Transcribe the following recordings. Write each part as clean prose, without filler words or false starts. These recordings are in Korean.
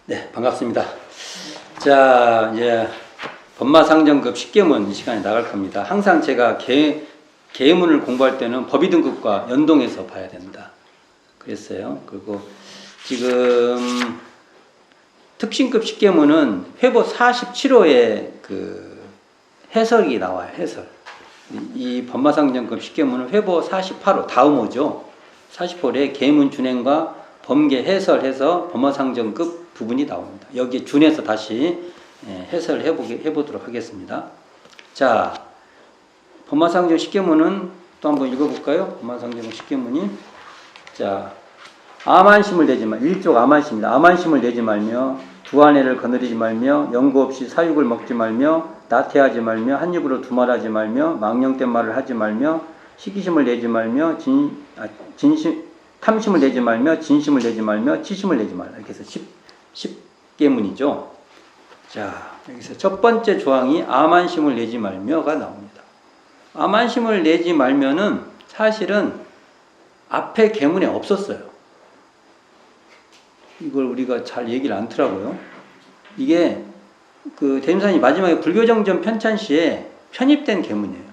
네, 반갑습니다. 자, 이제 법마상정급 10계문 이 시간에 나갈 겁니다. 항상 제가 계문을 공부할 때는 법의 등급과 연동해서 봐야 된다 그랬어요. 그리고 지금 특신급 10계문은 회보 47호에 그 해설이 나와요. 해설. 이 법마상정급 10계문은 회보 48호 다음 호죠. 40호에 계문 준행과 범계 해설해서 법마상정급 부분이 나옵니다. 여기에 준해서 다시 해설해보도록 하겠습니다. 자, 법마상정 10계문은 또 한번 읽어볼까요? 법마상정 10계문이 자, 암한심을 내지 말 1쪽 암한심입니다. 암한심을 내지 말며 두 아내를 거느리지 말며 연고 없이 사육을 먹지 말며 나태하지 말며 한 입으로 두말하지 말며 망령된 말을 하지 말며 시기심을 내지 말며 탐심을 내지 말며 진심을 내지 말며 치심을 내지 말라. 이렇게 해서 10계문이죠. 자, 여기서 첫 번째 조항이 암한심을 내지 말며가 나옵니다. 암한심을 내지 말며는 사실은 앞에 계문에 없었어요. 이걸 우리가 잘 얘기를 안 하더라고요. 이게 그 대림사님 마지막에 불교정전 편찬시에 편입된 계문이에요.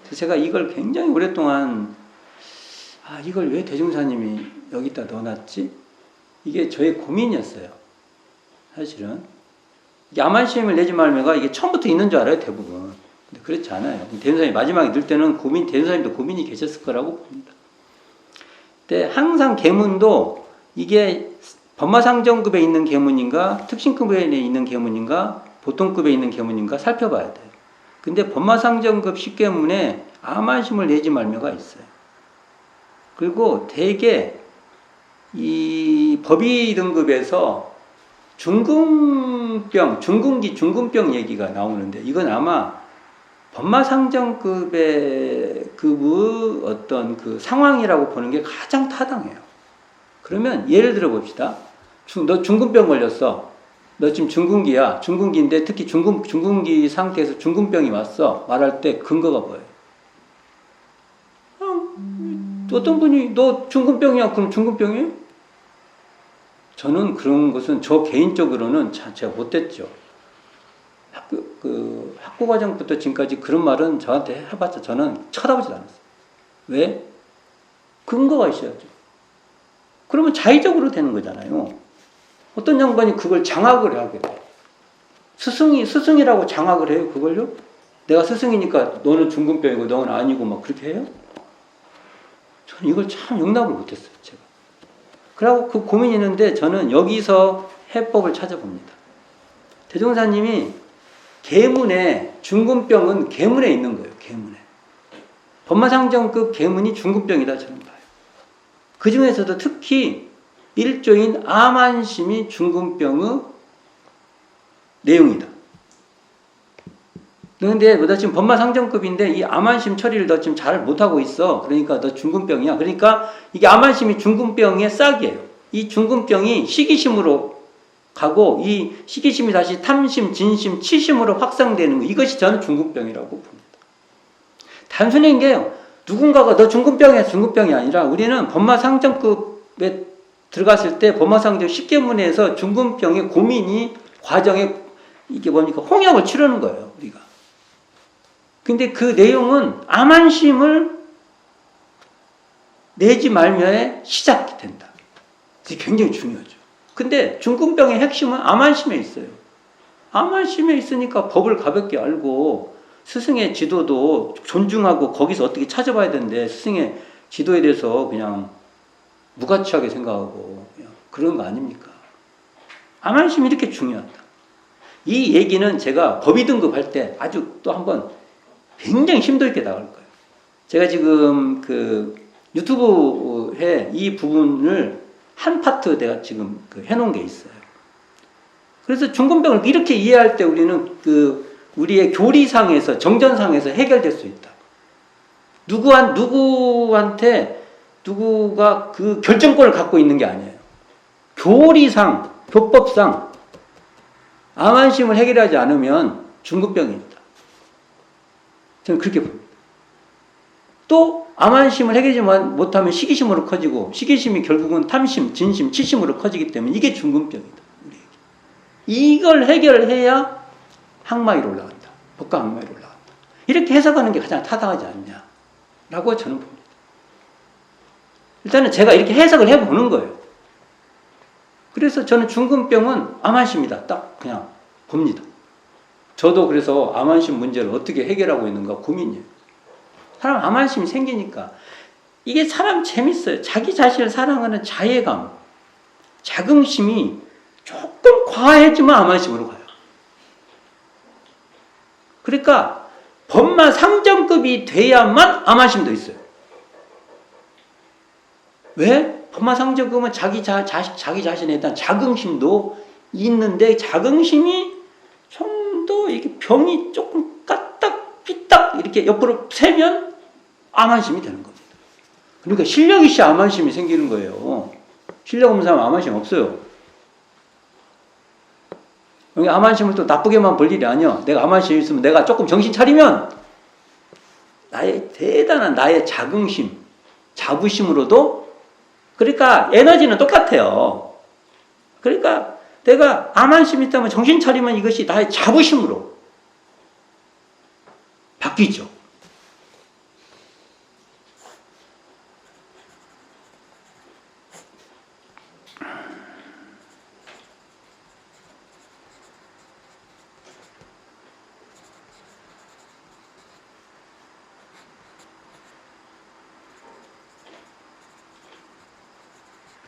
그래서 제가 이걸 굉장히 오랫동안 이걸 왜 대중사님이 여기다 넣어놨지? 이게 저의 고민이었어요. 사실은. 이게 암한심을 내지 말며가 이게 처음부터 있는 줄 알아요, 대부분. 근데 그렇지 않아요. 대중사님이 마지막에 넣을 때는 대중사님도 고민이 계셨을 거라고 봅니다. 근데 항상 계문도 이게 법마상정급에 있는 계문인가, 특신급에 있는 계문인가, 보통급에 있는 계문인가 살펴봐야 돼요. 근데 법마상정급 10계문에 암한심을 내지 말며가 있어요. 그리고 대개 이 법의 등급에서 중근병 얘기가 나오는데 이건 아마 법마상정급의 어떤 그 상황이라고 보는 게 가장 타당해요. 그러면 예를 들어 봅시다. 너 중근병 걸렸어. 너 지금 중근기야. 중근기인데 특히 중근기 상태에서 중근병이 왔어. 말할 때 근거가 뭐예요? 어떤 분이 너 중근병이야. 그럼 중근병이에요? 저는 그런 것은 저 개인적으로는 제가 못했죠. 학교과정부터 지금까지 그런 말은 저한테 해봤자 저는 쳐다보지도 않았어요. 왜? 근거가 있어야죠. 그러면 자의적으로 되는 거잖아요. 어떤 양반이 그걸 장악을 하게 돼요. 스승이라고 장악을 해요, 그걸요? 내가 스승이니까 너는 중근병이고 너는 아니고 막 그렇게 해요? 저는 이걸 참 용납을 못했어요, 제가. 그러고 그 고민이 있는데 저는 여기서 해법을 찾아봅니다. 대종사님이 계문에 중근병은 계문에 있는 거예요, 계문에. 법마상정급 계문이 중근병이다 저는 봐요. 그 중에서도 특히 1조인 암한심이 중근병의 내용이다. 그런데 너 지금 법마상정급인데 이 암한심 처리를 너 지금 잘 못하고 있어. 그러니까 너 중근병이야. 그러니까 이게 암한심이 중근병의 싹이에요. 이 중근병이 시기심으로 가고 이 시기심이 다시 탐심, 진심, 치심으로 확산되는 거. 이것이 저는 중근병이라고 봅니다. 단순한 게요. 누군가가 너 중근병이야, 중근병이 아니라 우리는 법마상정급에 들어갔을 때 법마상정 10계문에서 중근병의 고민이 과정에 이게 뭡니까? 홍역을 치르는 거예요, 우리가. 근데 그 내용은 암한심을 내지 말며에 시작이 된다. 이게 굉장히 중요하죠. 근데 중근병의 핵심은 암한심에 있어요. 암한심에 있으니까 법을 가볍게 알고 스승의 지도도 존중하고 거기서 어떻게 찾아봐야 되는데 스승의 지도에 대해서 그냥 무가치하게 생각하고 그냥 그런 거 아닙니까? 암한심이 이렇게 중요하다. 이 얘기는 제가 법의 등급할 때 아주 또 한번 굉장히 힘도 있게 나갈 거예요. 제가 지금 그 유튜브에 이 부분을 한 파트 내가 지금 해놓은 게 있어요. 그래서 중근병을 이렇게 이해할 때 우리는 우리의 교리상에서 정전상에서 해결될 수 있다. 누구한테 누구가 그 결정권을 갖고 있는 게 아니에요. 교리상, 교법상 암한심을 해결하지 않으면 중근병이 있다. 저는 그렇게 봅니다. 또 암한심을 해결하지 못하면 시기심으로 커지고 시기심이 결국은 탐심, 진심, 치심으로 커지기 때문에 이게 중근병이다. 우리에게. 이걸 해결해야 항마위로 올라간다. 법과 항마위로 올라간다. 이렇게 해석하는 게 가장 타당하지 않냐라고 저는 봅니다. 일단은 제가 이렇게 해석을 해보는 거예요. 그래서 저는 중금병은 암환심이다. 딱 그냥 봅니다. 저도 그래서 암환심 문제를 어떻게 해결하고 있는가 고민이에요. 사람 암환심이 생기니까 이게 사람 재밌어요. 자기 자신을 사랑하는 자애감, 자긍심이 조금 과해지면 암환심으로 가요. 그러니까 법마 상정급이 돼야만 암환심도 있어요. 왜? 법마 상정급은 자기 자신에 대한 자긍심도 있는데 자긍심이 좀 더 이렇게 병이 조금 까딱 삐딱 이렇게 옆으로 세면 암환심이 되는 겁니다. 그러니까 실력 있이 암환심이 생기는 거예요. 실력 없는 사람은 암환심 없어요. 암환심을 또 나쁘게만 볼 일이 아니야. 내가 암환심이 있으면 내가 조금 정신 차리면 나의 대단한 나의 자긍심, 자부심으로도 그러니까 에너지는 똑같아요. 그러니까 내가 암환심이 있다면 정신 차리면 이것이 나의 자부심으로 바뀌죠.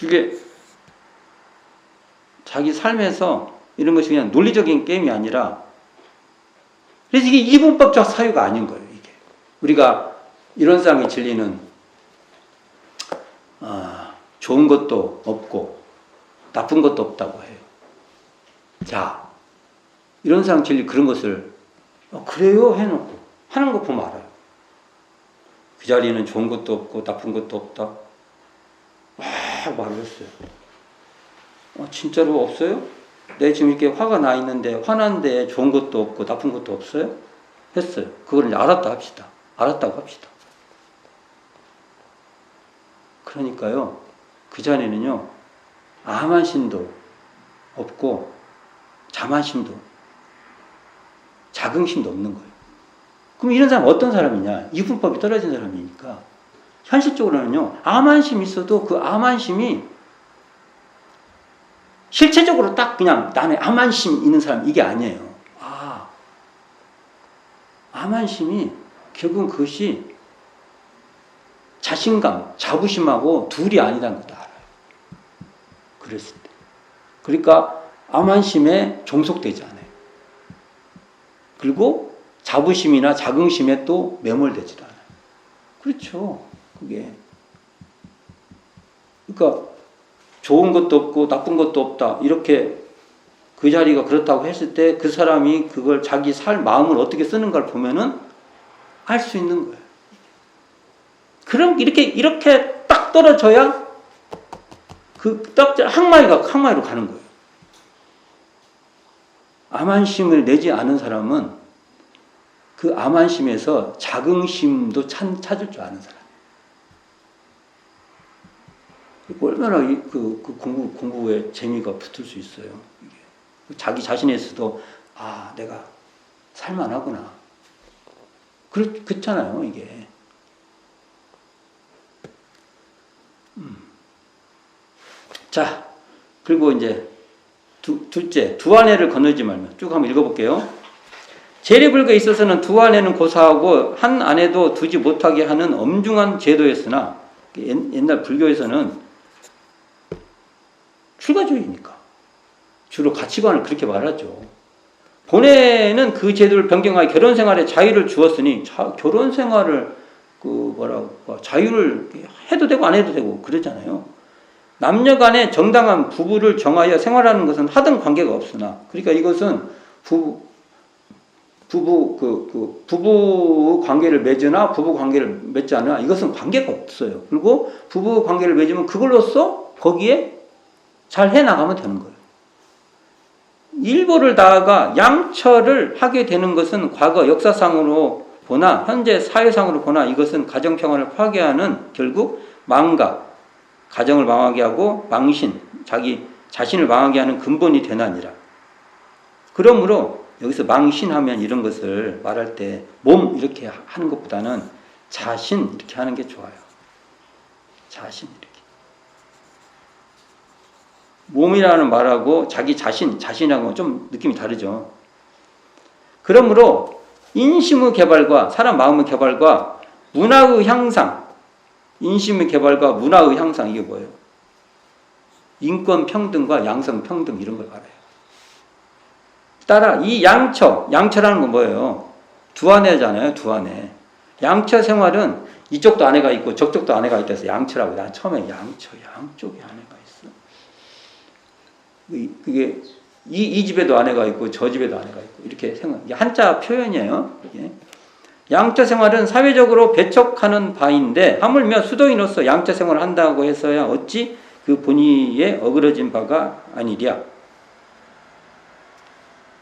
이게 자기 삶에서 이런 것이 그냥 논리적인 게임이 아니라 그래서 이게 이분법적 사유가 아닌 거예요. 이게 우리가 이런 상이 진리는 좋은 것도 없고 나쁜 것도 없다고 해요. 자, 이런 상 진리 그런 것을 그래요 해놓고 하는 거 보면 알아요. 그 자리에는 좋은 것도 없고 나쁜 것도 없다. 와 말을 했어요. 진짜로 없어요? 내 지금 이렇게 화가 나 있는데 화난데 좋은 것도 없고 나쁜 것도 없어요? 했어요. 그걸 이제 알았다고 합시다. 그러니까요. 그 자리는요. 암환심도 없고 자만심도 자긍심도 없는 거예요. 그럼 이런 사람은 어떤 사람이냐? 이분법이 떨어진 사람이니까 현실적으로는요. 암환심이 있어도 그 암환심이 실체적으로 딱 그냥 나는 암환심 있는 사람 이게 아니에요. 암환심이 결국은 그것이 자신감, 자부심하고 둘이 아니라는 것도 알아요. 그랬을 때. 그러니까 암환심에 종속되지 않아요. 그리고 자부심이나 자긍심에 또 매몰되지 않아요. 그렇죠. 그게. 그러니까 좋은 것도 없고 나쁜 것도 없다. 이렇게 그 자리가 그렇다고 했을 때 그 사람이 그걸 자기 마음을 어떻게 쓰는가를 보면은 알 수 있는 거예요. 그럼 이렇게 딱 떨어져야 그 딱 항마위로 가는 거예요. 암환심을 내지 않은 사람은 그 암환심에서 자긍심도 찾을 줄 아는 사람. 얼마나 그 공부에 재미가 붙을 수 있어요. 이게. 자기 자신에서도 내가 살만하구나. 그렇잖아요, 이게. 자, 그리고 이제 둘째, 두 아내를 거느지 말며 쭉 한번 읽어볼게요. 재래불교에 있어서는 두 아내는 고사하고 한 아내도 두지 못하게 하는 엄중한 제도였으나 옛날 불교에서는 출가주의니까 주로 가치관을 그렇게 말하죠. 본래는 그 제도를 변경하여 결혼 생활에 자유를 주었으니 결혼 생활을 자유를 해도 되고 안 해도 되고 그러잖아요. 남녀 간에 정당한 부부를 정하여 생활하는 것은 하등 관계가 없으나 그러니까 이것은 부부 관계를 맺으나 부부 관계를 맺지 않으나 이것은 관계가 없어요. 그리고 부부 관계를 맺으면 그걸로써 거기에 잘 해나가면 되는 거예요. 일보를 다하가 양처를 하게 되는 것은 과거 역사상으로 보나 현재 사회상으로 보나 이것은 가정평화를 파괴하는 결국 망각, 가정을 망하게 하고 망신, 자기 자신을 망하게 하는 근본이 되나니라. 그러므로 여기서 망신하면 이런 것을 말할 때 몸 이렇게 하는 것보다는 자신 이렇게 하는 게 좋아요. 자신 이렇게. 몸이라는 말하고 자기 자신하고 좀 느낌이 다르죠. 그러므로 인심의 개발과 사람 마음의 개발과 문화의 향상, 인심의 개발과 문화의 향상 이게 뭐예요? 인권 평등과 양성 평등 이런 걸 말해요. 따라 이 양처라는 건 뭐예요? 두 아내잖아요. 두 아내. 양처 생활은 이쪽도 아내가 있고 저쪽도 아내가 있다 해서 양처라고. 난 처음에 양쪽에 아내가 있어. 그게 이 집에도 아내가 있고 저 집에도 아내가 있고 이렇게 생각. 이게 한자 표현이에요. 이게. 양처 생활은 사회적으로 배척하는 바인데 하물며 수도인으로서 양처 생활을 한다고 해서야 어찌 그 본의에 어그러진 바가 아니랴.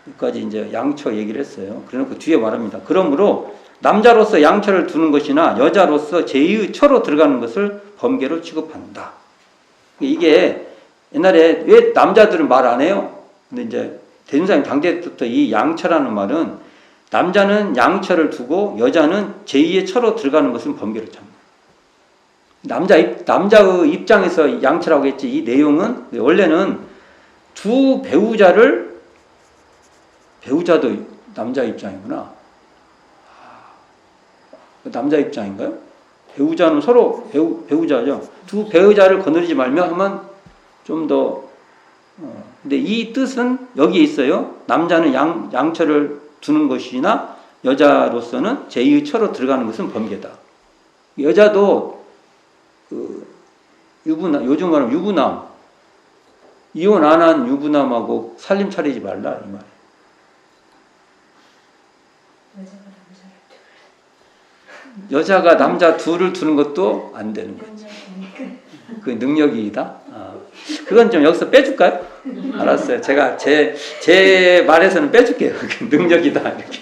여기까지 이제 양처 얘기를 했어요. 그래놓고 뒤에 말합니다. 그러므로 남자로서 양처를 두는 것이나 여자로서 제2의 처로 들어가는 것을 범죄로 취급한다. 이게 옛날에 왜 남자들은 말 안 해요? 근데 이제 대중사님 당대 때부터 이 양처라는 말은 남자는 양처를 두고 여자는 제2의 처로 들어가는 것은 범죄로 참. 남자의 입장에서 양처라고 했지 이 내용은 원래는 두 배우자도 남자 입장이구나. 남자 입장인가요? 배우자는 서로 배우자죠. 두 배우자를 거느리지 말며 하면 좀 더. 근데 이 뜻은 여기에 있어요. 남자는 양처를 두는 것이나 여자로서는 제2의 처로 들어가는 것은 범죄다. 여자도 유부남, 요즘 말하면 유부남, 이혼 안 한 유부남하고 살림 차리지 말라 이 말이에요. 여자가 남자 둘을 두는 것도 안 되는 거지. 그 능력이다. 그건 좀 여기서 빼줄까요? 알았어요. 제가 제 말에서는 빼줄게요. 능력이다 이렇게.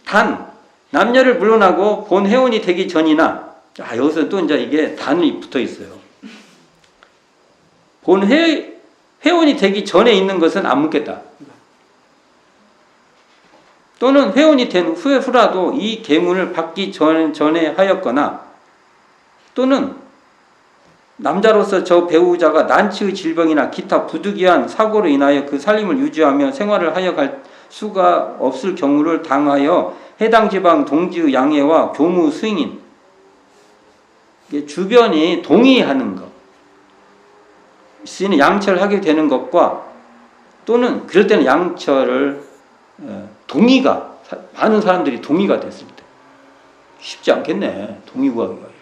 단 남녀를 물러나고 본 회원이 되기 전이나 여기서 또 이제 이게 단이 붙어 있어요. 본 회원이 되기 전에 있는 것은 안 묻겠다. 또는 회원이 된 후라도 이 계문을 받기 전에 하였거나 또는 남자로서 저 배우자가 난치의 질병이나 기타 부득이한 사고로 인하여 그 살림을 유지하며 생활을 하여 갈 수가 없을 경우를 당하여 해당 지방 동지의 양해와 교무 승인 주변이 동의하는 것 쓰이는 양처를 하게 되는 것과 또는 그럴 때는 양처를 동의가 많은 사람들이 동의가 됐을 때 쉽지 않겠네. 동의 구하기가.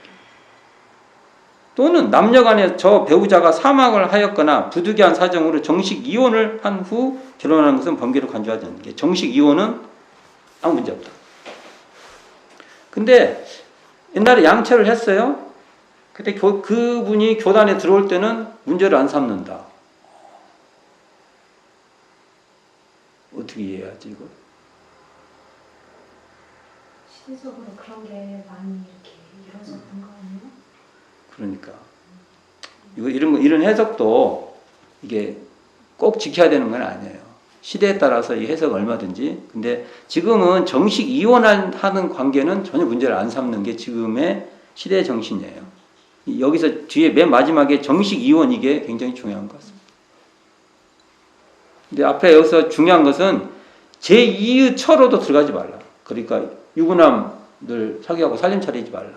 또는 남녀간에 저 배우자가 사망을 하였거나 부득이한 사정으로 정식 이혼을 한 후 결혼하는 것은 범죄로 간주하지 않는 게 정식 이혼은 아무 문제 없다. 근데 옛날에 양처를 했어요. 근데 그분이 교단에 들어올 때는 문제를 안 삼는다. 어떻게 이해하지 이거? 시대적으로 그런 게 많이 이렇게 이루어졌던 거 아니에요? 그러니까 이런 해석도 이게 꼭 지켜야 되는 건 아니에요. 시대에 따라서 이 해석 얼마든지. 근데 지금은 정식 이혼하는 관계는 전혀 문제를 안 삼는 게 지금의 시대의 정신이에요. 여기서 뒤에 맨 마지막에 정식 이혼 이게 굉장히 중요한 것 같습니다. 근데 앞에 여기서 중요한 것은 제2의 처로도 들어가지 말라. 그러니까 유부남들 사귀하고 살림 차리지 말라.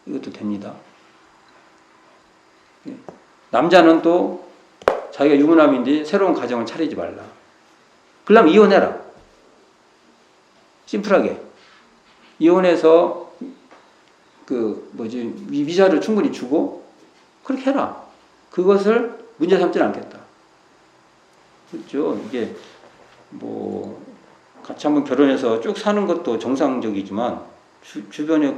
이것도 됩니다. 남자는 또 자기가 유부남인데 새로운 가정을 차리지 말라. 그러면 이혼해라. 심플하게. 이혼해서 위자료 충분히 주고 그렇게 해라. 그것을 문제 삼지는 않겠다. 그렇죠. 이게 같이 한번 결혼해서 쭉 사는 것도 정상적이지만 주변에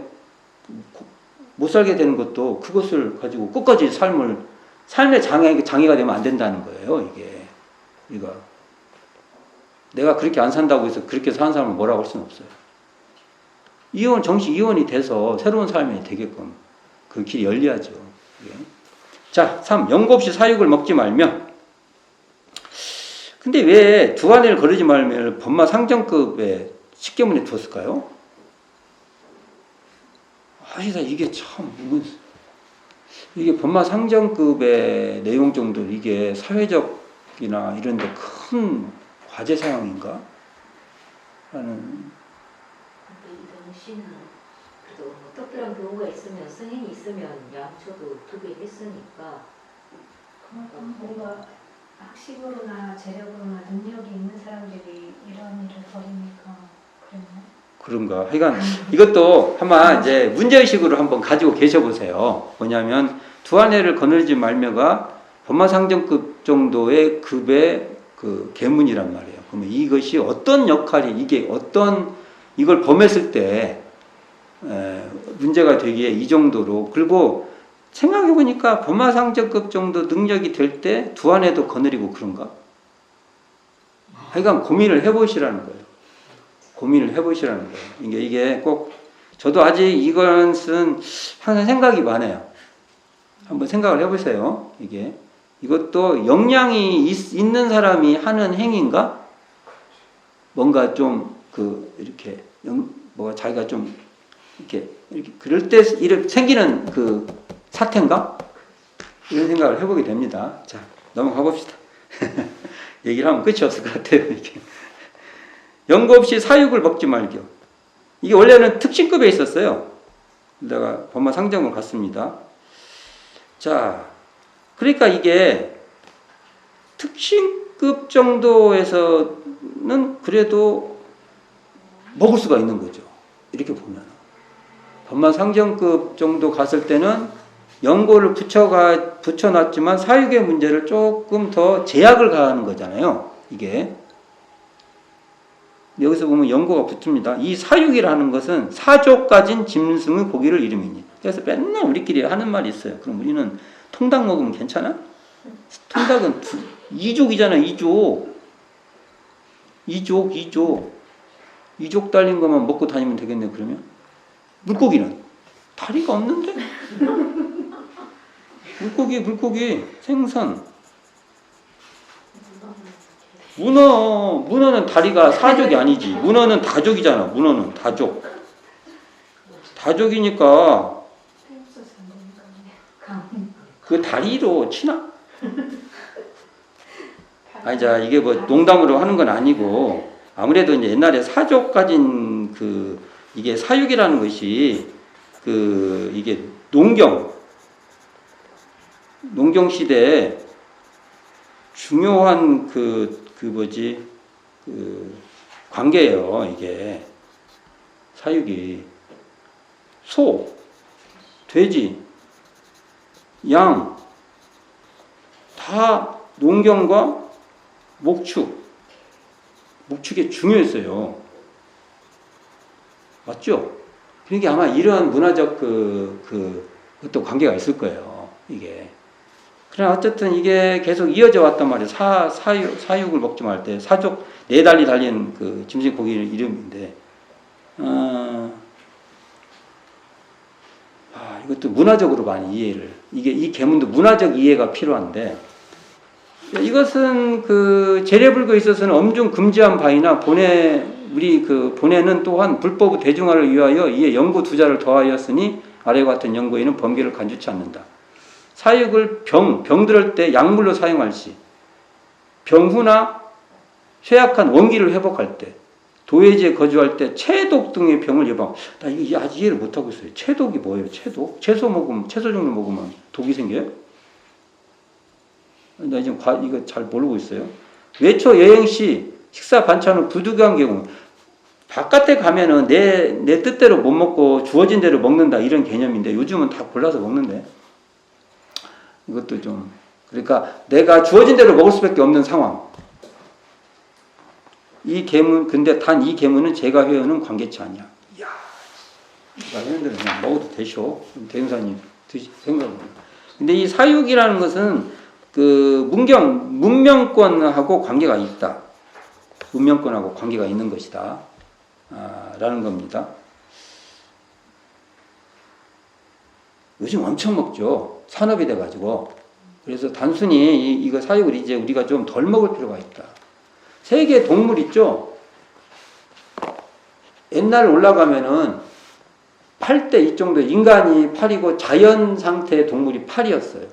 못 살게 되는 것도 그것을 가지고 끝까지 삶의 장애가 되면 안 된다는 거예요. 이게 내가 그렇게 안 산다고 해서 그렇게 사는 사람을 뭐라고 할 수는 없어요. 정식 이혼이 돼서 새로운 삶이 되게끔 그 길이 열려야죠. 자, 3. 연고 없이 사육을 먹지 말며 근데 왜 두한해를 거르지 말면 법마 상정급의 식계문에 두었을까요? 아니다, 이게 참, 이게 법마 상정급의 내용 정도, 이게 사회적이나 이런 데 큰 과제 사항인가? 라는. 이 당시는 그래도 뭐 특별한 경우가 있으면 승인이 있으면 양초도 두게 했으니까 뭔가 학식으로나 재력으로나 능력이 있는 사람들이 이런 일을 벌이니까 그랬나요? 그런가? 하여간 이것도 한번 이제 문제의식으로 한번 가지고 계셔보세요. 뭐냐면 두한해를 거느리지 말며가 법마상정급 정도의 급의 그 계문이란 말이에요. 그러면 이것이 어떤 역할이, 이게 어떤, 이걸 범했을 때 문제가 되기에 이 정도로, 그리고 생각해보니까 법마상정급 정도 능력이 될 때 두한해도 거느리고 그런가? 하여간 고민을 해보시라는 거예요. 고민을 해보시라는 거예요. 이게 꼭, 저도 아직 이것은 항상 생각이 많아요. 한번 생각을 해보세요. 이것도 역량이 있는 사람이 하는 행위인가? 뭔가 좀, 이렇게, 뭐가 자기가 좀, 이렇게, 그럴 때 생기는 그 사태인가? 이런 생각을 해보게 됩니다. 자, 넘어가 봅시다. 얘기를 하면 끝이 없을 것 같아요, 이게. 연고 없이 사육을 먹지 말겨. 이게 원래는 특신급에 있었어요. 내가 법마 상정을 갔습니다. 자, 그러니까 이게 특신급 정도에서는 그래도 먹을 수가 있는 거죠. 이렇게 보면. 법마 상정급 정도 갔을 때는 연고를 붙여놨지만 사육의 문제를 조금 더 제약을 가하는 거잖아요. 이게. 여기서 보면 연고가 붙습니다. 이 사육이라는 것은 사족 가진 짐승의 고기를 이름이니. 그래서 맨날 우리끼리 하는 말이 있어요. 그럼 우리는 통닭 먹으면 괜찮아? 통닭은 이족이잖아, 이족. 이족 달린 것만 먹고 다니면 되겠네, 그러면? 물고기는? 다리가 없는데? 물고기, 생선. 문어는 다리가 사족이 아니지. 문어는 다족이잖아. 문어는 다족. 다족이니까 그 다리로 치나? 아니, 자, 이게 뭐 농담으로 하는 건 아니고, 아무래도 이제 옛날에 사족 가진 이게 사육이라는 것이 이게 농경 시대에 중요한 관계예요, 이게. 사육이. 소, 돼지, 양, 다 농경과 목축이 중요했어요. 맞죠? 그러니까 아마 이런 문화적 또 관계가 있을 거예요, 이게. 그러나 어쨌든 이게 계속 이어져 왔단 말이에요. 사육을 먹지 말 때, 사족, 네 달리 달린 짐승 고기 이름인데, 이것도 문화적으로 많이 이 계문도 문화적 이해가 필요한데, 이것은 재래불교에 있어서는 엄중 금지한 바이나 우리 본에는 또한 불법 대중화를 위하여 이에 연고 두자를 더하였으니 아래와 같은 연고에는 범계를 간주치 않는다. 사육을 병들을 때 약물로 사용할 시, 병후나 쇠약한 원기를 회복할 때, 도회지에 거주할 때 체독 등의 병을 예방. 나 이게 아직 이해를 못하고 있어요. 체독이 뭐예요? 체독? 채소 종류 먹으면 독이 생겨요? 나 지금 이거 잘 모르고 있어요. 외초 여행 시 식사 반찬 후 부득이한 경우, 바깥에 가면은 내 뜻대로 못 먹고 주어진 대로 먹는다, 이런 개념인데 요즘은 다 골라서 먹는데, 이것도 좀, 그러니까 내가 주어진 대로 먹을 수밖에 없는 상황. 근데 단 이 계문은 제가 회원은 관계치 않냐. 이야, 회원들은 그냥 먹어도 되셔. 대행사님 생각합니다. 근데 이 사육이라는 것은 문명권하고 관계가 있다. 문명권하고 관계가 있는 것이다. 라는 겁니다. 요즘 엄청 먹죠. 산업이 돼가지고. 그래서 단순히 이거 사육을 이제 우리가 좀 덜 먹을 필요가 있다. 세계 동물 있죠? 옛날 올라가면은 8대 이 정도, 인간이 8이고 자연 상태의 동물이 8이었어요.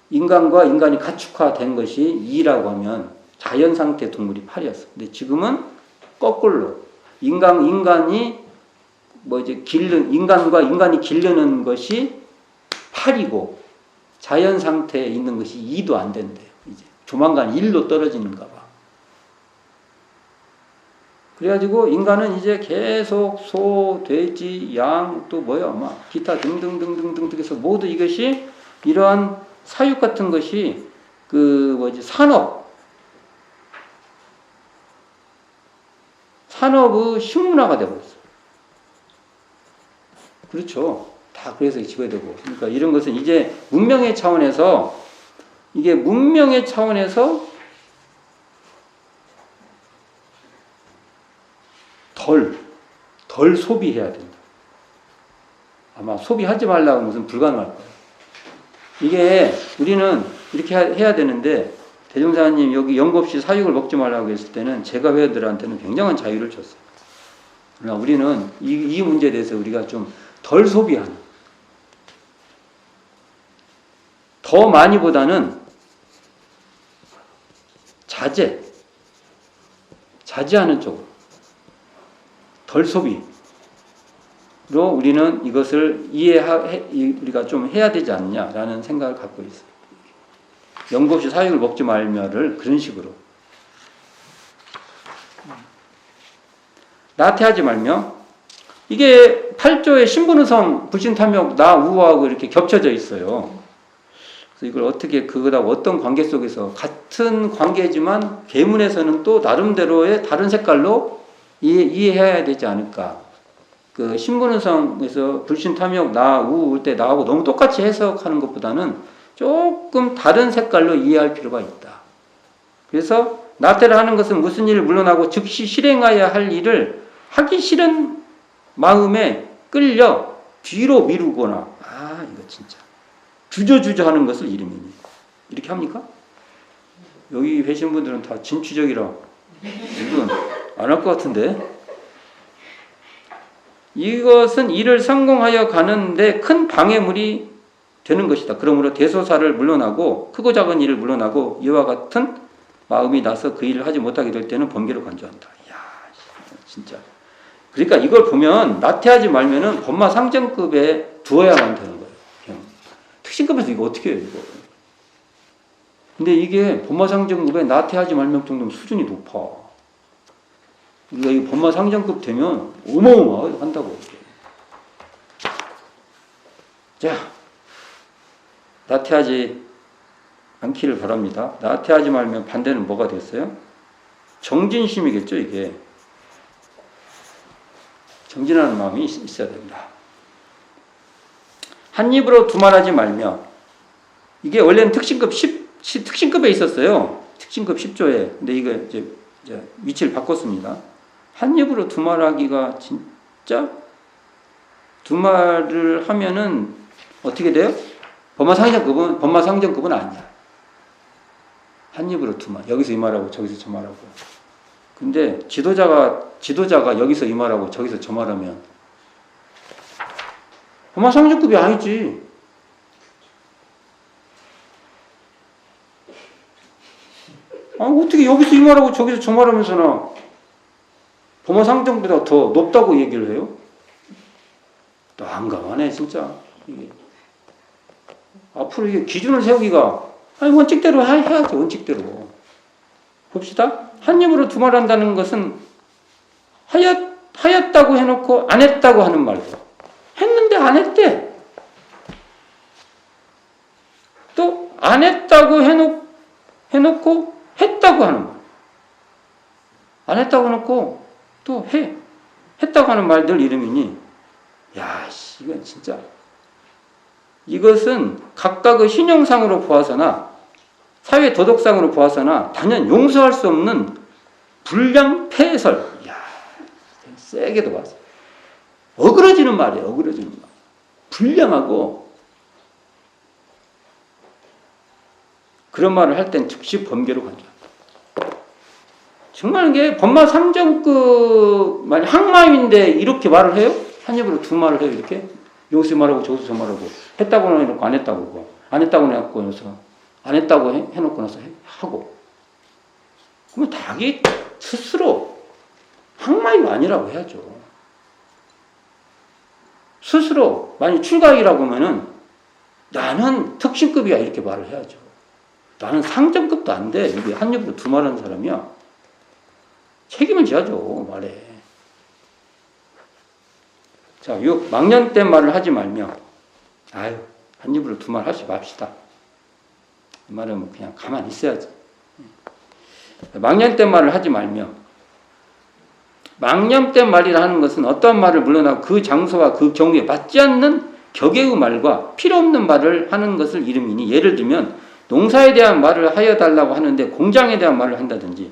인간과 인간이 가축화된 것이 2라고 하면 자연 상태의 동물이 8이었어요. 근데 지금은 거꾸로 인간이 인간과 인간이 기르는 것이 8이고 자연 상태에 있는 것이 2도 안 된대요. 이제 조만간 1로 떨어지는가 봐. 그래가지고 인간은 이제 계속 소, 돼지, 양, 또 막 기타 등등등등등 해서 모두 이것이 이러한 사육 같은 것이 산업의 식문화가 되어버렸어요. 그렇죠. 다 그래서 집어야 되고. 그러니까 이런 것은 이제 문명의 차원에서 덜 소비해야 된다. 아마 소비하지 말라고 하면 무슨 불가능할 거예요. 이게 우리는 이렇게 해야 되는데 대종사님 여기 연고 없이 사육을 먹지 말라고 했을 때는 제가 회원들한테는 굉장한 자유를 줬어요. 그러나 우리는 이 문제에 대해서 우리가 좀 덜 소비하는, 더 많이보다는 자제하는 쪽으로 덜 소비로 우리는 이것을 우리가 좀 해야 되지 않냐라는 생각을 갖고 있어요. 연고 없이 사육을 먹지 말며를 그런 식으로 나태하지 말며. 이게 8조의 신분의성 불신탐욕 나우하고 이렇게 겹쳐져 있어요. 그래서 이걸 어떻게 그거하고 어떤 관계 속에서 같은 관계지만 계문에서는 또 나름대로의 다른 색깔로 이해해야 되지 않을까. 그 신분의성에서 불신탐욕 나우 때 나하고 너무 똑같이 해석하는 것보다는 조금 다른 색깔로 이해할 필요가 있다. 그래서 나태를 하는 것은 무슨 일을 물러나고 즉시 실행해야 할 일을 하기 싫은 마음에 끌려 뒤로 미루거나, 이거 진짜 주저주저 하는 것을 이름이니. 이렇게 합니까? 여기 계신 분들은 다 진취적이라 이건 안 할 것 같은데. 이것은 일을 성공하여 가는데 큰 방해물이 되는 것이다. 그러므로 대소사를 물러나고 크고 작은 일을 물러나고 이와 같은 마음이 나서 그 일을 하지 못하게 될 때는 번개로 간주한다. 이야, 진짜. 그러니까 이걸 보면 나태하지 말면은 법마 상정급에 두어야만 되는 거예요. 그냥. 특신급에서 이거 어떻게 해요, 이거. 근데 이게 법마 상정급에 나태하지 말면 정도면 수준이 높아. 우리가 이 법마 상정급 되면 어마어마하게 한다고. 자, 나태하지 않기를 바랍니다. 나태하지 말면 반대는 뭐가 됐어요? 정진심이겠죠, 이게. 정진하는 마음이 있어야 됩니다. 한 입으로 두말하지 말며. 이게 원래는 특신급에 있었어요. 특신급 10조에. 근데 이거 이제 위치를 바꿨습니다. 한 입으로 두말하기가 진짜 두말을 하면은 어떻게 돼요? 법마 상정급은 아니야. 한 입으로 두말. 여기서 이 말하고 저기서 저 말하고. 근데 지도자가 여기서 이 말하고 저기서 저 말하면 법마 상정급이 아니지. 어떻게 여기서 이 말하고 저기서 저 말하면서나 법마 상정보다 더 높다고 얘기를 해요? 난감하네, 진짜. 이게. 앞으로 이게 기준을 세우기가, 원칙대로 해야죠, 원칙대로. 봅시다. 한 입으로 두말한다는 것은 하였다고 해놓고 안 했다고 하는 말이죠. 했는데 안 했대. 또 안 했다고 해놓고 했다고 하는 말. 안 했다고 해놓고 또 했다고 하는 말들 이름이니, 야, 이건 진짜. 이것은 각각의 신용상으로 보아서나 사회 도덕상으로 보아서나 단연 용서할 수 없는 불량 폐설. 이야, 세게도 봤어. 어그러지는 말이에요. 어그러지는 말. 불량하고 그런 말을 할 땐 즉시 범죄로 간주한다. 정말 이게 법마 상정급 만약 항마임인데 이렇게 말을 해요? 한 입으로 두 말을 해요 이렇게? 여기서 말하고 저기서 저 말하고 했다고 해놓고 안 했다고 하고 안 했다고 해놓고 나서 안 했다고 해놓고 나서 하고 그러면 자기 스스로 항마임 아니라고 해야죠. 스스로 만약 출가이라고 하면은 나는 특신급이야 이렇게 말을 해야죠. 나는 상정급도 안 돼. 이게 한 입으로 두 말 하는 사람이야. 책임을 져야죠 말에. 자, 요 망년된 말을 하지 말며 아유 한 입으로 두 말 하지 맙시다. 이 말은 뭐 그냥 가만히 있어야지. 망년된 말을 하지 말며 망념된 말이라 하는 것은 어떠한 말을 물러나고 그 장소와 그 경우에 맞지 않는 격의 말과 필요 없는 말을 하는 것을 이름이니 예를 들면 농사에 대한 말을 하여 달라고 하는데 공장에 대한 말을 한다든지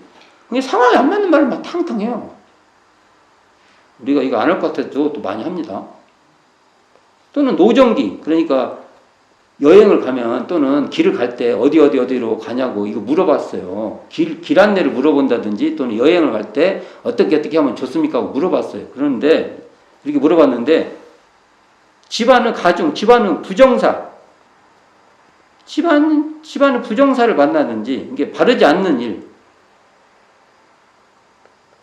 이게 상황에 안 맞는 말을 막 탕탕해요. 우리가 이거 안 할 것 같아도 또 많이 합니다. 또는 노정기 그러니까 여행을 가면 또는 길을 갈 때 어디로 가냐고 이거 물어봤어요. 길 안내를 물어본다든지 또는 여행을 갈 때 어떻게 하면 좋습니까 하고 물어봤어요. 그런데 이렇게 물어봤는데 집안은 가중, 집안은 부정사 집안은 부정사를 만나든지 이게 바르지 않는 일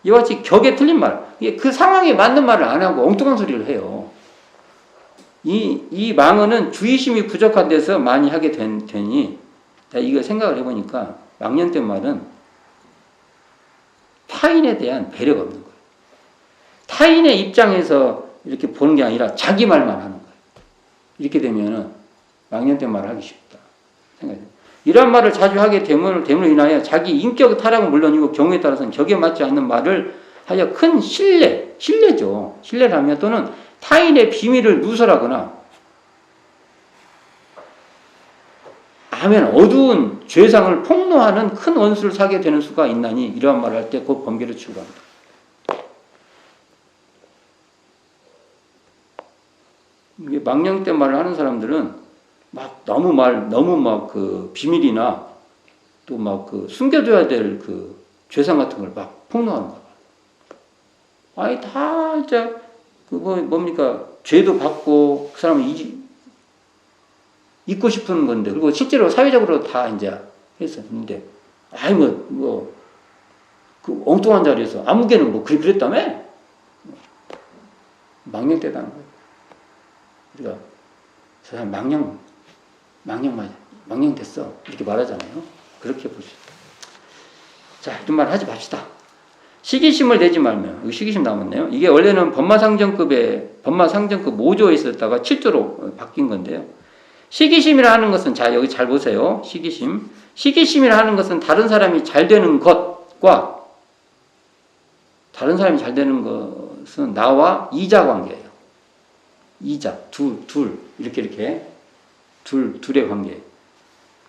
이와 같이 격에 틀린 말 이게 그 상황에 맞는 말을 안 하고 엉뚱한 소리를 해요. 이 망언은 주의심이 부족한 데서 많이 하게 되니 이거 생각을 해보니까 망년된 말은 타인에 대한 배려가 없는 거예요. 타인의 입장에서 이렇게 보는 게 아니라 자기 말만 하는 거예요. 이렇게 되면은 망년된 말을 하기 쉽다 생각해요. 이런 말을 자주 하게 됨으로 인하여 자기 인격 타락은 물론이고 경우에 따라서는 격에 맞지 않는 말을 하여 큰 신뢰죠. 신뢰를 하며 또는 타인의 비밀을 누설하거나 하면 어두운 죄상을 폭로하는 큰 원수를 사게 되는 수가 있나니 이러한 말을 할 때 곧 범죄를 추구합니다. 이게 망령된 말을 하는 사람들은 막 너무 막 그 비밀이나 또 막 그 숨겨둬야 될 그 죄상 같은 걸 막 폭로하는 거야. 아니 다 진짜 뭡니까 죄도 받고 그 사람은 잊고 싶은 건데 그리고 실제로 사회적으로 다 이제 했었는데 아이 그 엉뚱한 자리에서 아무개는 뭐 그랬다며 망령되다는 거예요. 우리가 저 사람 망령 됐어 이렇게 말하잖아요. 그렇게 보시죠. 자, 이런 말 하지 맙시다. 시기심을 내지 말며 여기 시기심 남았네요. 이게 원래는 법마상정급 5조에 있었다가 7조로 바뀐 건데요. 시기심이라 하는 것은 자 여기 잘 보세요. 시기심이라 하는 것은 다른 사람이 잘 되는 것과 다른 사람이 잘 되는 것은 나와 이자 관계예요. 이자 둘 이렇게 둘의 관계.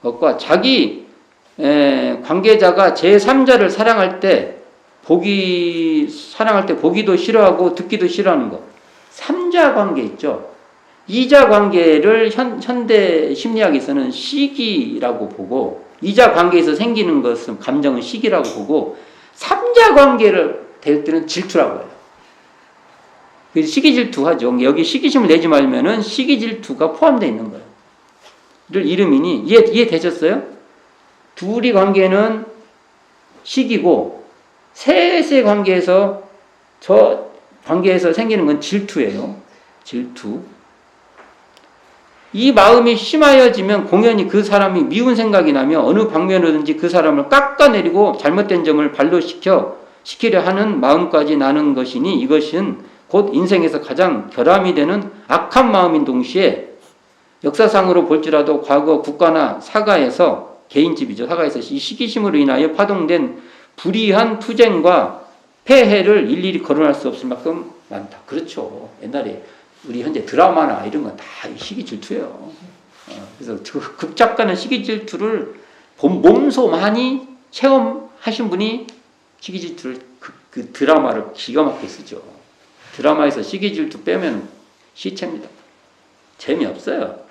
것과 자기 관계자가 제3자를 사랑할 때 보기도 싫어하고 듣기도 싫어하는 것. 3자 관계 있죠. 이자 관계를 현대 심리학에서는 시기라고 보고 이자 관계에서 생기는 것은 감정은 시기라고 보고 3자 관계를 될 때는 질투라고 해요. 그래서 시기질투하죠. 여기 시기심을 내지 말면은 시기질투가 포함되어 있는 거예요. 를 이름이니 이해되셨어요? 둘이 관계는 시기고 셋의 관계에서 저 관계에서 생기는 건 질투예요. 질투. 이 마음이 심하여지면 공연히 그 사람이 미운 생각이 나며 어느 방면으로든지 그 사람을 깎아내리고 잘못된 점을 발로시키려 하는 마음까지 나는 것이니 이것은 곧 인생에서 가장 결함이 되는 악한 마음인 동시에 역사상으로 볼지라도 과거 국가나 사가에서 개인집이죠. 사가에서 이 시기심으로 인하여 파동된 불의한 투쟁과 폐해를 일일이 거론할 수 없을 만큼 많다. 그렇죠. 옛날에 우리 현재 드라마나 이런 건 다 시기 질투예요. 그래서 극작가는 시기 질투를 몸소 많이 체험하신 분이 시기 질투를 그 드라마를 기가 막히게 쓰죠. 드라마에서 시기 질투 빼면 시체입니다. 재미없어요.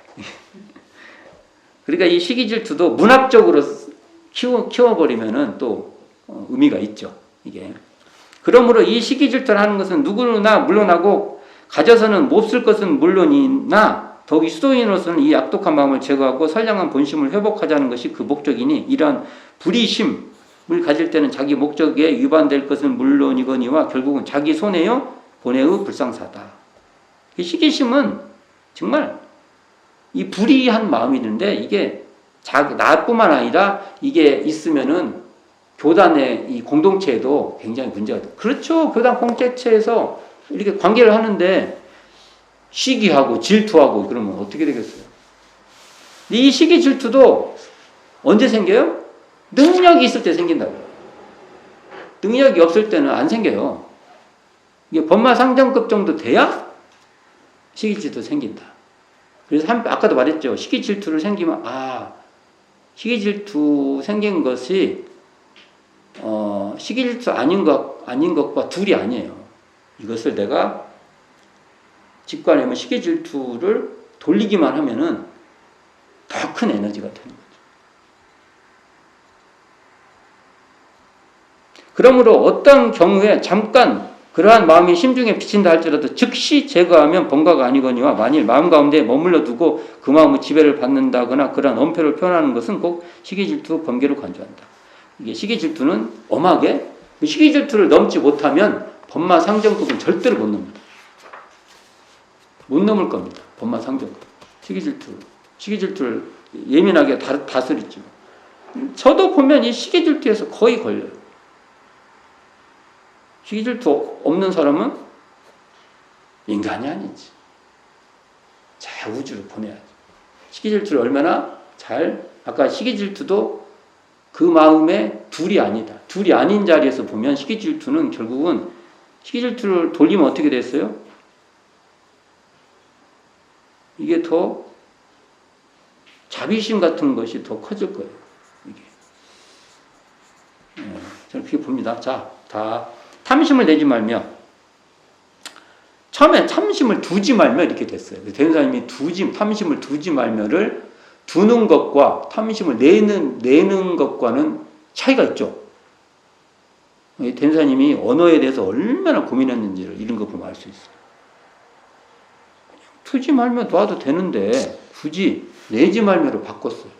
그러니까 이 시기 질투도 문학적으로 키워버리면은 또 의미가 있죠. 이게. 그러므로 이 시기 질투를 하는 것은 누구나 물론하고 가져서는 몹쓸 것은 물론이나 더욱이 수도인으로서는 이 악독한 마음을 제거하고 선량한 본심을 회복하자는 것이 그 목적이니 이러한 불의심을 가질 때는 자기 목적에 위반될 것은 물론이거니와 결국은 자기 손해요 본해의 불상사다. 이 시기심은 정말 이 불의한 마음이 있는데 이게 나뿐만 아니라 이게 있으면은 교단의 이 공동체에도 굉장히 문제가 돼. 그렇죠. 교단 공동체에서 이렇게 관계를 하는데 시기하고 질투하고 그러면 어떻게 되겠어요? 이 시기 질투도 언제 생겨요? 능력이 있을 때 생긴다고요. 능력이 없을 때는 안 생겨요. 이게 법마 상정급 정도 돼야 시기 질투 생긴다. 그래서 아까도 말했죠. 시기 질투를 생기면 시기 질투 생긴 것이 시기 질투 아닌 것과 둘이 아니에요. 이것을 내가 직관하면 시기 질투를 돌리기만 하면은 더 큰 에너지가 되는 거죠. 그러므로 어떤 경우에 잠깐 그러한 마음이 심중에 비친다 할지라도 즉시 제거하면 번가가 아니거니와 만일 마음 가운데 머물러 두고 그 마음의 지배를 받는다거나 그러한 엄표를 표현하는 것은 꼭 시기질투 범계로 간주한다. 이게 시기질투는 엄하게 시기질투를 넘지 못하면 법마 상정급은 절대로 못 넘는다. 못 넘을 겁니다. 법마 상정급. 시기질투를 예민하게 다스리죠. 저도 보면 이 시기질투에서 거의 걸려요. 시기질투 없는 사람은 인간이 아니지. 자, 우주로 보내야지. 시기질투를 얼마나 아까 시기질투도 그 마음에 둘이 아니다. 둘이 아닌 자리에서 보면 시기질투는 결국은 시기질투를 돌리면 어떻게 됐어요? 이게 더 자비심 같은 것이 더 커질 거예요. 이게. 저는 그렇게 봅니다. 자, 탐심을 내지 말며 처음에 탐심을 두지 말며 이렇게 됐어요. 대인사님이 탐심을 두지 말며를 두는 것과 탐심을 내는 것과는 차이가 있죠. 대인사님이 언어에 대해서 얼마나 고민했는지를 이런 거 보면 알 수 있어요. 두지 말며 놔도 되는데 굳이 내지 말며로 바꿨어요.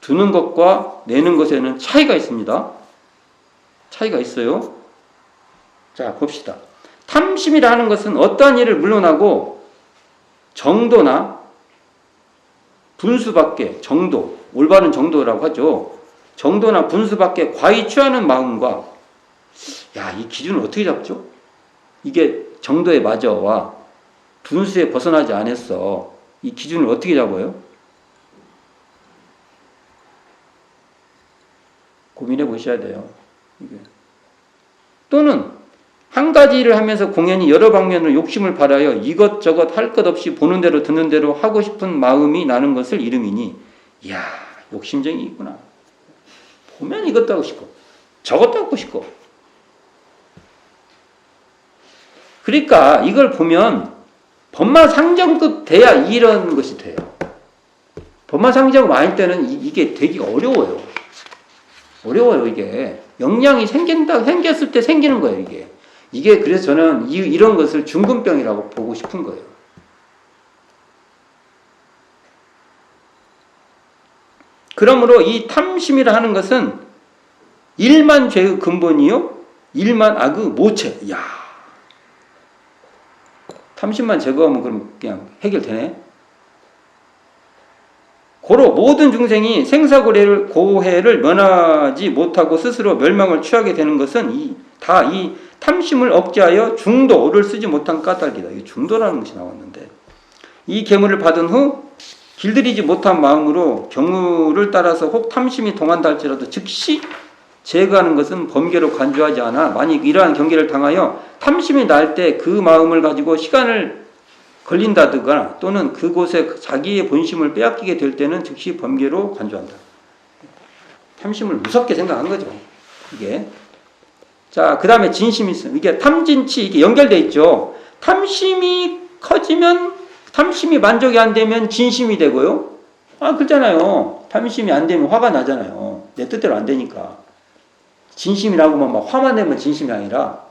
두는 것과 내는 것에는 차이가 있습니다. 차이가 있어요. 자, 봅시다. 탐심이라 하는 것은 어떠한 일을 물론하고 정도나 분수밖에 올바른 정도라고 하죠. 정도나 분수밖에 과히 취하는 마음과 이 기준을 어떻게 잡죠? 이게 정도에 맞아와 분수에 벗어나지 않았어. 이 기준을 어떻게 잡아요? 고민해 보셔야 돼요. 이게. 또는 한 가지 일을 하면서 공연히 여러 방면으로 욕심을 발하여 이것저것 할 것 없이 보는 대로 듣는 대로 하고 싶은 마음이 나는 것을 이름이니 욕심쟁이 있구나. 보면 이것도 하고 싶고 저것도 하고 싶고. 그러니까 이걸 보면 법마 상정급 돼야 이런 것이 돼요. 법마 상정급 아닐 때는 이게 되기가 어려워요. 이게. 영향이 생겼을 때 생기는 거예요, 이게 그래서 저는 이런 것을 중금병이라고 보고 싶은 거예요. 그러므로 이 탐심이라 하는 것은 일만 죄의 근본이요, 일만 악의 모체. 탐심만 제거하면 그럼 그냥 해결되네. 고로 모든 중생이 생사고해를 면하지 못하고 스스로 멸망을 취하게 되는 것은 다 이 탐심을 억제하여 중도를 쓰지 못한 까닭이다. 이 중도라는 것이 나왔는데 이 계물을 받은 후 길들이지 못한 마음으로 경우를 따라서 혹 탐심이 동한다 할지라도 즉시 제거하는 것은 범계로 간주하지 않아 만약 이러한 경계를 당하여 탐심이 날 때 그 마음을 가지고 시간을 걸린다든가 또는 그곳에 자기의 본심을 빼앗기게 될 때는 즉시 범계로 간주한다. 탐심을 무섭게 생각한 거죠. 이게. 자, 그 다음에 진심이 있어요. 이게 탐진치 이게 연결되어 있죠. 탐심이 커지면 탐심이 만족이 안 되면 진심이 되고요. 그렇잖아요. 탐심이 안 되면 화가 나잖아요. 내 뜻대로 안 되니까. 진심이라고만 막 화만 내면 진심이 아니라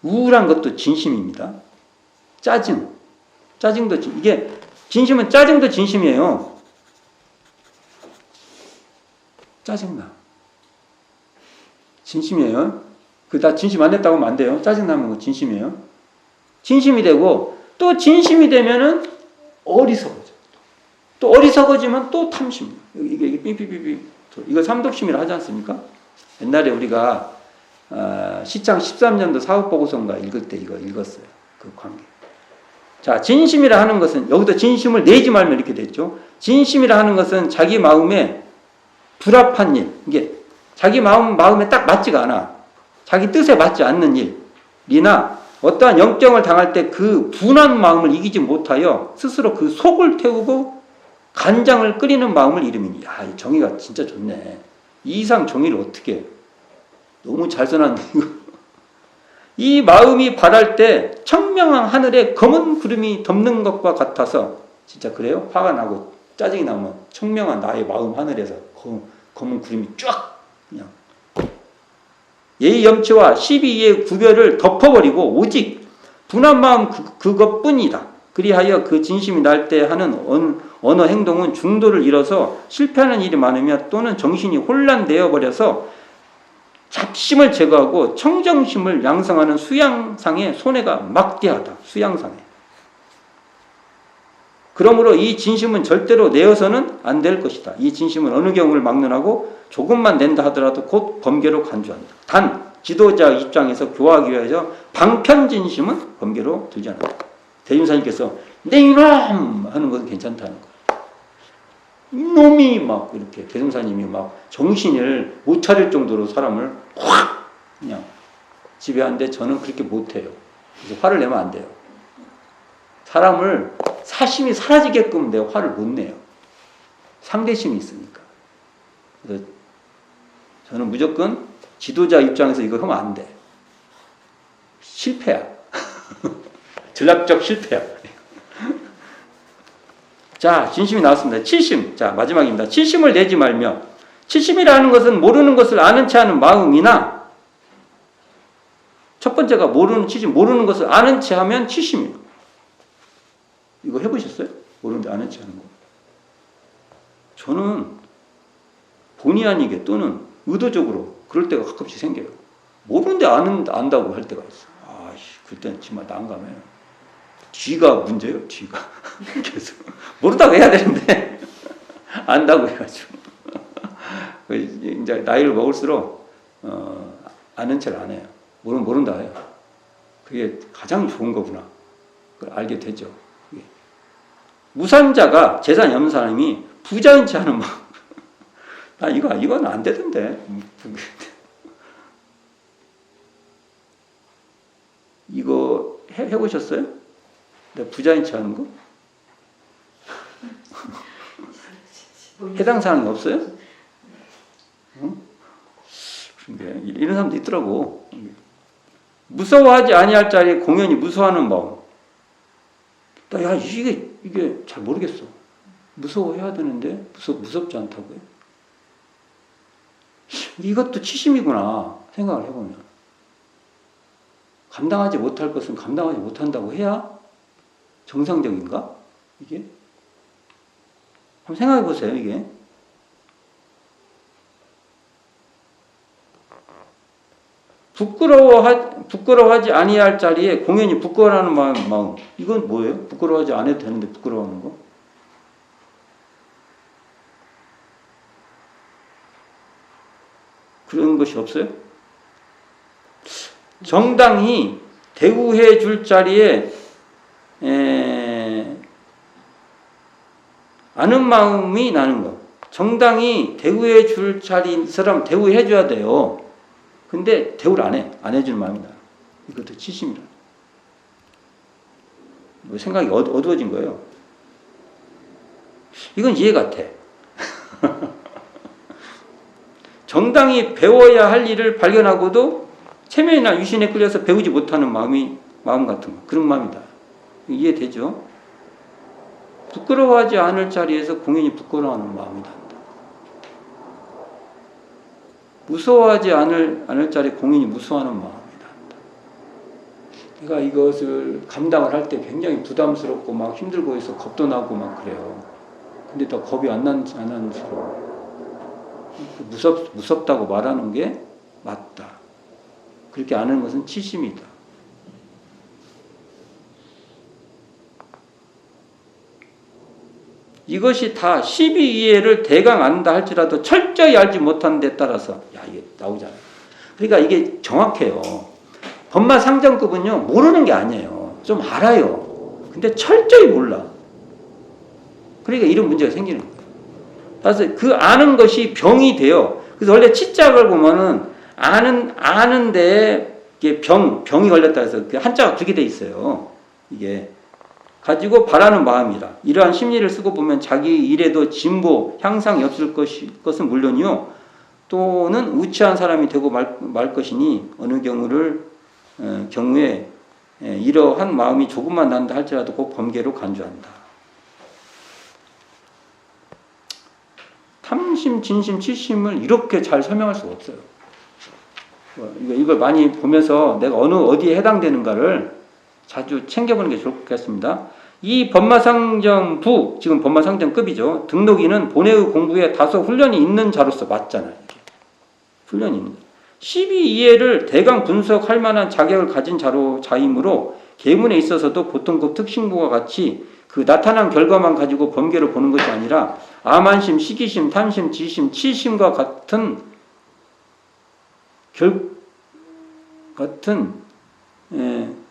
우울한 것도 진심입니다. 짜증도 이게 진심은 짜증도 진심이에요. 짜증나. 진심이에요. 나 진심 안 냈다고 하면 안 돼요. 짜증나면 거 진심이에요. 진심이 되고 또 진심이 되면은 어리석어져. 또 어리석어지면 또 탐심. 이게 삐삐삐삐. 이거 삼독심이라 하지 않습니까? 옛날에 우리가 시창 13년도 사업보고서인가 읽을 때 이거 읽었어요. 그 관계. 자, 진심이라 하는 것은 여기도 진심을 내지 말면 이렇게 됐죠. 진심이라 하는 것은 자기 마음에 불합한 일, 이게 자기 마음에 딱 맞지가 않아. 자기 뜻에 맞지 않는 일이나 어떠한 영정을 당할 때 그 분한 마음을 이기지 못하여 스스로 그 속을 태우고 간장을 끓이는 마음을 이름이니. 야, 이 정의가 진짜 좋네. 이 이상 정의를 어떻게 해. 너무 잘 써놨네, 이거. 이 마음이 바랄 때 청명한 하늘에 검은 구름이 덮는 것과 같아서, 진짜 그래요? 화가 나고 짜증이 나면 청명한 나의 마음 하늘에서 검은 구름이 쫙 그냥 예의 염치와 시비의 구별을 덮어버리고 오직 분한 마음 그것뿐이다. 그리하여 그 진심이 날 때 하는 언어 행동은 중도를 잃어서 실패하는 일이 많으며 또는 정신이 혼란되어 버려서 잡심을 제거하고 청정심을 양성하는 수양상의 손해가 막대하다. 수양상에. 그러므로 이 진심은 절대로 내어서는 안 될 것이다. 이 진심은 어느 경우를 막론하고 조금만 낸다 하더라도 곧 범죄로 간주한다. 단 지도자 입장에서 교화하기 위해서 방편진심은 범죄로 들지 않는다. 대준사님께서 내 이놈 하는 것은 괜찮다는 거예요. 이놈이 막 이렇게 대종사님이 막 정신을 못 차릴 정도로 사람을 확 그냥 지배하는데 저는 그렇게 못해요. 그래서 화를 내면 안 돼요. 사람을 사심이 사라지게끔 내가 화를 못 내요. 상대심이 있으니까. 그래서 저는 무조건 지도자 입장에서 이거 하면 안 돼. 실패야. 전략적 실패야. 자, 진심이 나왔습니다. 칠심. 자, 마지막입니다. 칠심을 내지 말며. 칠심이라는 것은 모르는 것을 아는 채 하는 마음이나, 첫 번째가 칠심, 모르는 것을 아는 채 하면 칠심이에요. 이거 해보셨어요? 모르는데 아는 채 하는 거. 저는 본의 아니게 또는 의도적으로 그럴 때가 가끔씩 생겨요. 모르는데 안다고 할 때가 있어. 아이씨, 그때는 정말 난감해요. 쥐가 문제예요, 쥐가. 계속. 모른다고 해야 되는데, 안다고 해가지고. 이제 나이를 먹을수록, 아는 체를 안 해요. 모른다 해요. 그게 가장 좋은 거구나. 그걸 알게 되죠. 무산자가, 재산 없는 사람이 부자인 채 하는 마음. 이건 안 되던데. 이거 해보셨어요? 내가 부자인 채 하는 거? 해당 사항이 없어요? 응? 그런데 이런 사람도 있더라고. 무서워하지 아니할 자리에 공연히 무서워하는 마음. 야, 이게 잘 모르겠어. 무서워해야 되는데 무섭지 않다고요? 이것도 치심이구나 생각을 해보면. 감당하지 못할 것은 감당하지 못한다고 해야 정상적인가? 이게? 한번 생각해 보세요, 이게. 부끄러워하지 아니할 자리에 공연히 부끄러워하는 마음. 이건 뭐예요? 부끄러워하지 않아도 되는데 부끄러워하는 거? 그런 것이 없어요? 정당히 대우해 줄 자리에 아는 마음이 나는 거. 정당히 대우해 줄 자리 사람 대우해 줘야 돼요. 근데 대우를 안 해. 안 해주는 마음이 나요. 이것도 치심이라. 뭐 생각이 어두워진 거예요. 이건 이해 같아. 정당히 배워야 할 일을 발견하고도 체면이나 유신에 끌려서 배우지 못하는 마음 같은 거. 그런 마음이다. 이해되죠? 부끄러워하지 않을 자리에서 공연히 부끄러워하는 마음이 난다. 무서워하지 않을 자리 공인이 무서워하는 마음이 난다. 내가 이것을 감당을 할 때 굉장히 부담스럽고 막 힘들고 해서 겁도 나고 막 그래요. 근데 더 겁이 안 나는스러워. 무섭다고 말하는 게 맞다. 그렇게 아는 것은 치심이다. 이것이 다 12이해를 대강 안다 할지라도 철저히 알지 못하는 데 따라서 이게 나오잖아요. 그러니까 이게 정확해요. 법마 상정급은요 모르는 게 아니에요. 좀 알아요. 근데 철저히 몰라. 그러니까 이런 문제가 생기는 거예요. 그래서 그 아는 것이 병이 돼요. 그래서 원래 치짝을 보면은 아는데 이게 병이 걸렸다 해서 그 한자가 두 개 돼 있어요. 이게 가지고 바라는 마음이라. 이러한 심리를 쓰고 보면 자기 일에도 진보, 향상이 없을 것은 물론이요. 또는 우치한 사람이 되고 말 것이니 어느 경우에 이러한 마음이 조금만 난다 할지라도 꼭 범계로 간주한다. 탐심, 진심, 치심을 이렇게 잘 설명할 수가 없어요. 이걸 많이 보면서 내가 어디에 해당되는가를 자주 챙겨보는 게 좋겠습니다. 이 법마상정부, 지금 법마상정급이죠. 등록인은 본회의 공부에 다소 훈련이 있는 자로서 맞잖아요. 이게. 훈련이 있는. 12이해를 대강 분석할 만한 자격을 가진 자이므로 계문에 있어서도 보통급 특징부와 같이 그 나타난 결과만 가지고 범계로 보는 것이 아니라 암한심, 시기심, 탐심, 지심, 치심과 같은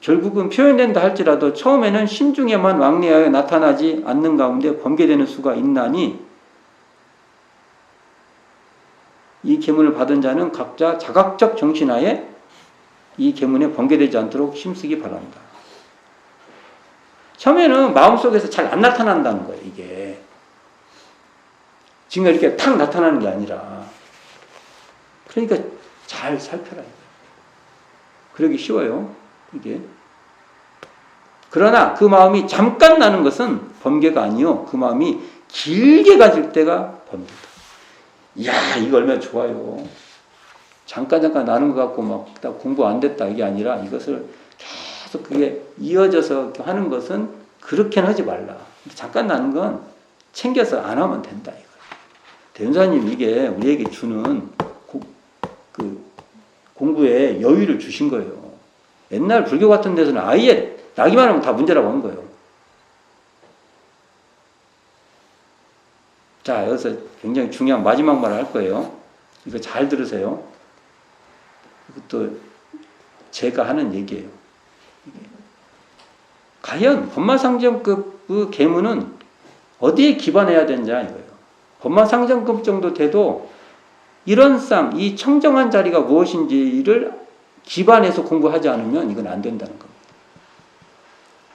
결국은 표현된다 할지라도 처음에는 심중에만 왕래하여 나타나지 않는 가운데 범계되는 수가 있나니 이 계문을 받은 자는 각자 자각적 정신하에 이 계문에 범계되지 않도록 힘쓰기 바랍니다. 처음에는 마음속에서 잘 안 나타난다는 거예요. 이게 지금 이렇게 탁 나타나는 게 아니라 그러니까 잘 살펴라. 그러기 쉬워요. 이게. 그러나 그 마음이 잠깐 나는 것은 범계가 아니요. 그 마음이 길게 가질 때가 범계다. 이야, 이거 얼마나 좋아요. 잠깐 나는 것 같고 막 공부 안 됐다 이게 아니라 이것을 계속 그게 이어져서 하는 것은 그렇게는 하지 말라. 잠깐 나는 건 챙겨서 안 하면 된다. 이거. 대운사님 이게 우리에게 주는 공부에 여유를 주신 거예요. 옛날 불교 같은 데서는 아예 나기만 하면 다 문제라고 한 거예요. 자, 여기서 굉장히 중요한 마지막 말을 할 거예요. 이거 잘 들으세요. 이것도 제가 하는 얘기예요. 과연 법마상정급 계문은 어디에 기반해야 되느냐 이거예요. 법마상정급 정도 돼도 이런 이 청정한 자리가 무엇인지를 기반해서 공부하지 않으면 이건 안 된다는 겁니다.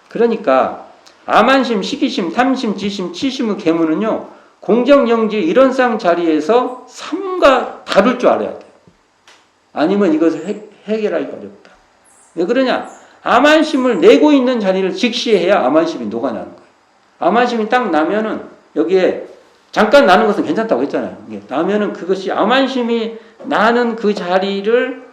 그러니까 암한심, 시기심, 탐심, 지심, 치심의 계문은요. 공정영지 이런 쌍 자리에서 삼가 다룰 줄 알아야 돼요. 아니면 이것을 해결하기가 어렵다. 왜 그러냐? 암한심을 내고 있는 자리를 직시해야 암한심이 녹아나는 거예요. 암한심이 딱 나면은 여기에 잠깐 나는 것은 괜찮다고 했잖아요. 나면은 그것이 암한심이 나는 그 자리를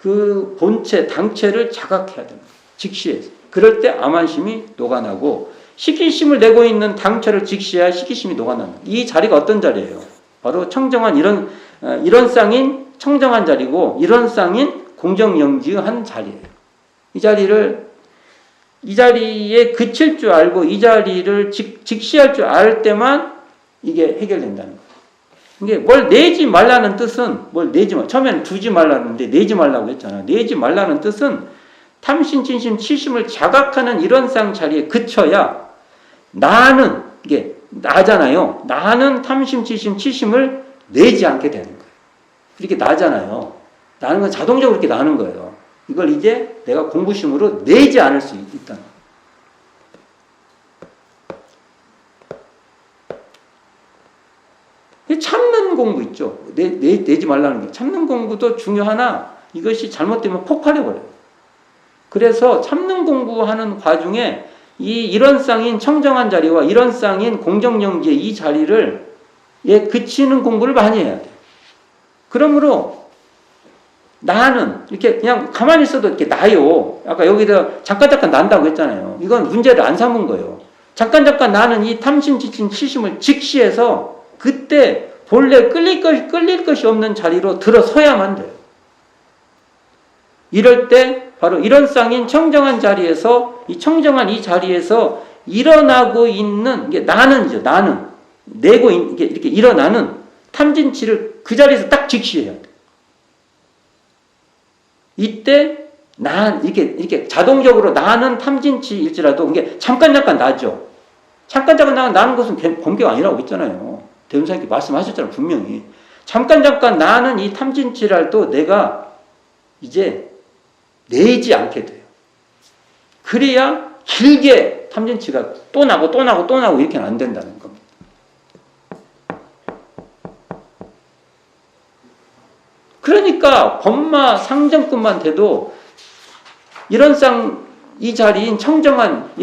그 본체, 당체를 자각해야 됩니다. 직시해서. 그럴 때 암한심이 녹아나고 시기심을 내고 있는 당체를 직시해야 시기심이 녹아나는 이 자리가 어떤 자리예요? 바로 청정한 이런 쌍인 청정한 자리고 이런 쌍인 공정영지한 자리예요. 이 자리에 그칠 줄 알고 이 자리를 직시할 줄 알 때만 이게 해결된다는 거예요. 이게 뭘 내지 말라는 뜻은 처음에는 두지 말라는데 내지 말라고 했잖아요. 내지 말라는 뜻은 탐심, 진심, 치심을 자각하는 이런 쌍 자리에 그쳐야 나는 이게 나잖아요. 나는 탐심, 치심, 치심을 내지 않게 되는 거예요. 이렇게 나잖아요. 나는 건 자동적으로 이렇게 나는 거예요. 이걸 이제 내가 공부심으로 내지 않을 수 있다는 거예요. 참는 공부 있죠. 내지 말라는 게. 참는 공부도 중요하나 이것이 잘못되면 폭발해버려요. 그래서 참는 공부하는 과중에 이런 쌍인 청정한 자리와 이런 쌍인 공정영지의 이 자리를 그치는 공부를 많이 해야 돼요. 그러므로 나는 이렇게 그냥 가만히 있어도 이렇게 나요. 아까 여기다 잠깐 난다고 했잖아요. 이건 문제를 안 삼은 거예요. 잠깐 나는 이 탐심, 지침, 치심을 직시해서 그때 본래 끌릴 것이 없는 자리로 들어서야만 돼요. 이럴 때 바로 이런 쌍인 청정한 자리에서 이 청정한 이 자리에서 일어나고 있는 게 나는이죠. 나는 내고 이렇게 일어나는 탐진치를 그 자리에서 딱 직시해야 돼. 이때 이렇게 자동적으로 나는 탐진치일지라도 이게 잠깐 나죠. 잠깐 나는 것은 범죄가 아니라고 했잖아요. 대운사님께 말씀하셨잖아요. 분명히. 잠깐 나는 이 탐진치랄도 내가 이제 내지 않게 돼요. 그래야 길게 탐진치가 또 나고 이렇게는 안 된다는 겁니다. 그러니까 법마 상정급만 돼도 이런 이 자리인 청정한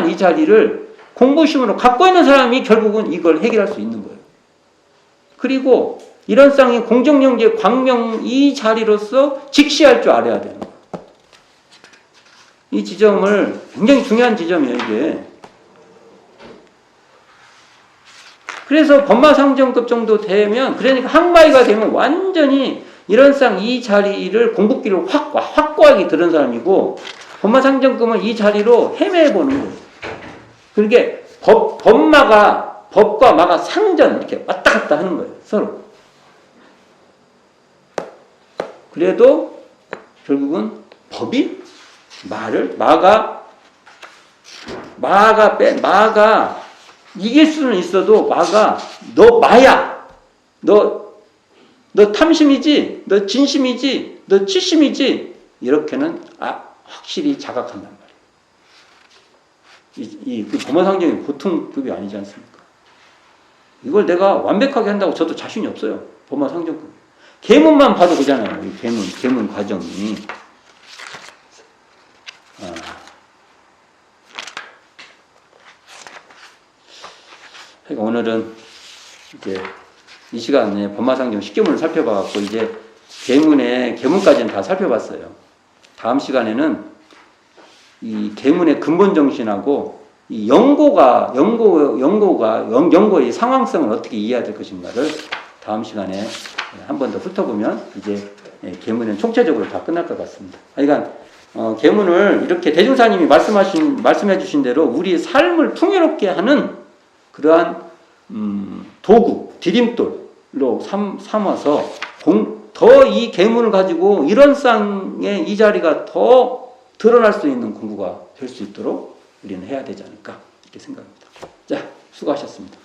이 자리를 공부심으로 갖고 있는 사람이 결국은 이걸 해결할 수 있는 거예요. 그리고 이런 쌍인 공정영재 광명 이 자리로서 직시할 줄 알아야 되는 거예요. 이 지점을 굉장히 중요한 지점이에요, 이게. 그래서 법마상정급 정도 되면, 그러니까 항마이가 되면 완전히 이런 쌍 이 자리를 공부기를 확고하게 들은 사람이고, 법마상정급은 이 자리로 헤매보는 거예요. 그게 법과 마가 상전, 이렇게 왔다 갔다 하는 거예요, 서로. 그래도 결국은 법이 마가 이길 수는 있어도 마가 너 마야. 너 탐심이지. 너 진심이지. 너 치심이지. 이렇게는 확실히 자각한단 말이에요. 그 범어상정이 보통 급이 아니지 않습니까? 이걸 내가 완벽하게 한다고 저도 자신이 없어요. 범어상정급. 계문만 봐도 그잖아요. 이 계문 과정이. 그러니까 오늘은 이제 이 시간에 법마상정 10계문을 살펴봐갖고 이제 계문까지는 다 살펴봤어요. 다음 시간에는 이 계문의 근본 정신하고 이 연고의 상황성을 어떻게 이해해야 될 것인가를 다음 시간에 한 번 더 훑어보면 이제 계문은 총체적으로 다 끝날 것 같습니다. 그러니까 계문을 이렇게 대중사님이 말씀해 주신 대로 우리 삶을 풍요롭게 하는 그러한 도구, 디딤돌로 삼아서 더 이 계문을 가지고 이런 쌍의 이 자리가 더 드러날 수 있는 공부가 될 수 있도록 우리는 해야 되지 않을까 이렇게 생각합니다. 자, 수고하셨습니다.